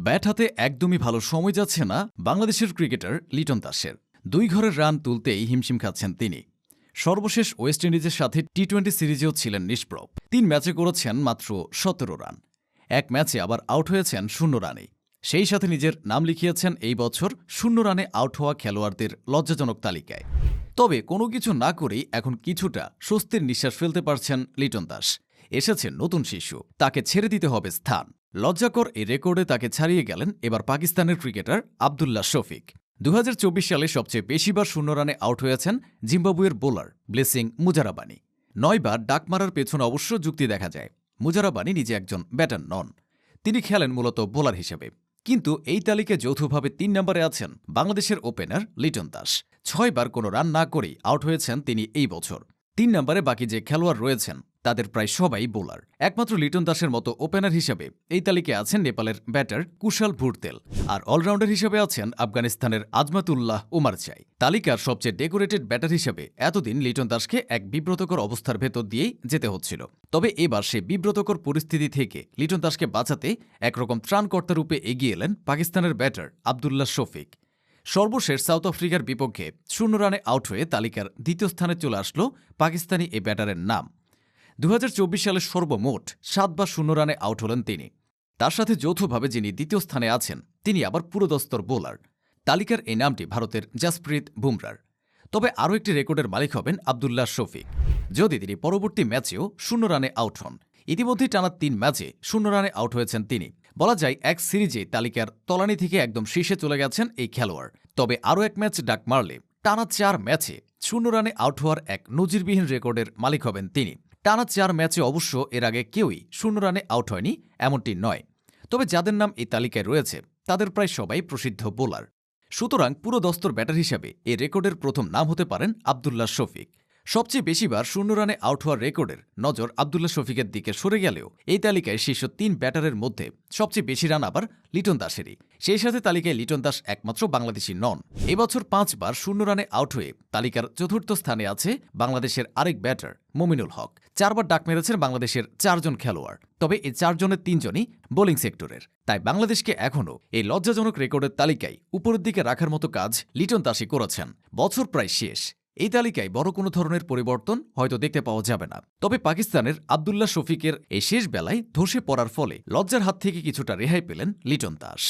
Bat হাতে একদমই ভালো সময় যাচ্ছে না বাংলাদেশের ক্রিকেটার লিটন দাসের। 2 ঘরের রান তুলতেই হিমশিম খাচ্ছেন তিনি। সর্বশেষ ওয়েস্ট ইন্ডিজের সাথে টি-20 সিরিজেও ছিলেন নিষ্প্রভ। 3 ম্যাচে করেছেন মাত্র 17 রান। এক ম্যাচে আবার আউট হয়েছেন 0 রানে। সেই সাথে নিজের নাম লিখিয়েছেন এই বছর 0 রানে আউট হওয়া খেলোয়াড়দের লজ্জাজনক তালিকায়। তবে কোনো কিছু না করেই এখন কিছুটা স্বস্তির নিঃশ্বাস ফেলতে পারছেন লিটন দাস। এসেছে নতুন শিশু, তাকে ছেড়ে দিতে হবে স্থান। লজ্জাকর এই রেকর্ডে তাকে ছাড়িয়ে গেলেন এবার পাকিস্তানের ক্রিকেটার আবদুল্লাহ শফিক। 2024 সালে সবচেয়ে বেশিবার 0 রানে আউট হয়েছেন জিম্বাবুয়ের বোলার ব্লেসিং মুজারাবানি। 9 বার ডাক মারার পেছনে অবশ্য যুক্তি দেখা যায়। মুজারাবানি নিজে একজন ব্যাটার নন, তিনি খেলেন মূলত বোলার হিসেবে। কিন্তু এই তালিকায় যৌথভাবে 3 নম্বরে আছেন বাংলাদেশের ওপেনার লিটন দাস। 6 বার কোনো রান না করেই আউট হয়েছেন তিনি এই বছর। 3 নম্বরে বাকি যে খেলোয়াড় রয়েছেন তাদের প্রায় সবাই বোলার। একমাত্র লিটন দাসের মতো ওপেনার হিসেবে এই তালিকায় আছেন নেপালের ব্যাটার কুশাল ভুরতেল, আর অলরাউন্ডার হিসেবে আছেন আফগানিস্তানের আজমাতুল্লাহ উমারচাই। তালিকার সবচেয়ে ডেকোরেটেড ব্যাটার হিসেবে এতদিন লিটন দাসকে এক বিব্রতকর অবস্থার ভেতর দিয়েই যেতে হচ্ছিল। তবে এবার সে বিব্রতকর পরিস্থিতি থেকে লিটন দাসকে বাঁচাতে একরকম ত্রাণকর্তা রূপে এগিয়ে এলেন পাকিস্তানের ব্যাটার আবদুল্লাহ শফিক। সর্বশেষ সাউথ আফ্রিকার বিপক্ষে 0 রানে আউট হয়ে তালিকার 2য় স্থানে চলে আসলো পাকিস্তানি এই ব্যাটারের নাম। 2024 সালে সর্বমোট 7 বার 0 রানে আউট হলেন তিনি। তার সাথে যৌথভাবে যিনি 2য় স্থানে আছেন তিনি আবার পুরোদস্তর বোলার। তালিকার এই নামটি ভারতের জাসপ্রীত বুমরার। তবে আরও একটি রেকর্ডের মালিক হবেন আবদুল্লাহ শফিক, যদি তিনি পরবর্তী ম্যাচেও 0 রানে আউট হন। ইতিমধ্যেই টানা 3 ম্যাচে 0 রানে আউট হয়েছেন তিনি। বলা যায় এক সিরিজে তালিকার তলানি থেকে একদম শীর্ষে চলে গেছেন এই খেলোয়াড়। তবে আরও এক ম্যাচ ডাক মারলে টানা 4 ম্যাচে 0 রানে আউট হওয়ার এক নজিরবিহীন রেকর্ডের মালিক হবেন তিনি। টানা 4 ম্যাচে অবশ্য এর আগে কেউই 0 রানে আউট হয়নি এমনটি নয়। তবে যাদের নাম এই তালিকায় রয়েছে তাদের প্রায় সবাই প্রসিদ্ধ বোলার। সুতরাং পুরো দস্তর ব্যাটার হিসাবে এই রেকর্ডের প্রথম নাম হতে পারেন আবদুল্লাহ শফিক। সবচেয়ে বেশিবার 0 রানে আউট হওয়ার রেকর্ডের নজর আবদুল্লাহ শফিকের দিকে সরে গেলেও এই তালিকায় শীর্ষ 3 ব্যাটারের মধ্যে সবচেয়ে বেশি রান আবার লিটন দাসেরই। সেই সাথে তালিকায় লিটন দাস একমাত্র বাংলাদেশি নন। এবছর 5 বার 0 রানে আউট হয়ে তালিকার 4র্থ স্থানে আছে বাংলাদেশের আরেক ব্যাটার মমিনুল হক। 4 বার ডাক মেরেছেন বাংলাদেশের 4 জন খেলোয়াড়। তবে এই 4 জনের 3 জনই বোলিং সেক্টরের। তাই বাংলাদেশকে এখনও এই লজ্জাজনক রেকর্ডের তালিকায় উপরের দিকে রাখার মতো কাজ লিটন দাসই করেছেন। বছর প্রায় শেষ, এই তালিকায় বড় কোনো ধরনের পরিবর্তন হয়তো দেখতে পাওয়া যাবে না। তবে পাকিস্তানের আবদুল্লাহ শফিকের এই শেষ বেলায় ধসে পড়ার ফলে লজ্জার হাত থেকে কিছুটা রেহাই পেলেন লিটন দাস।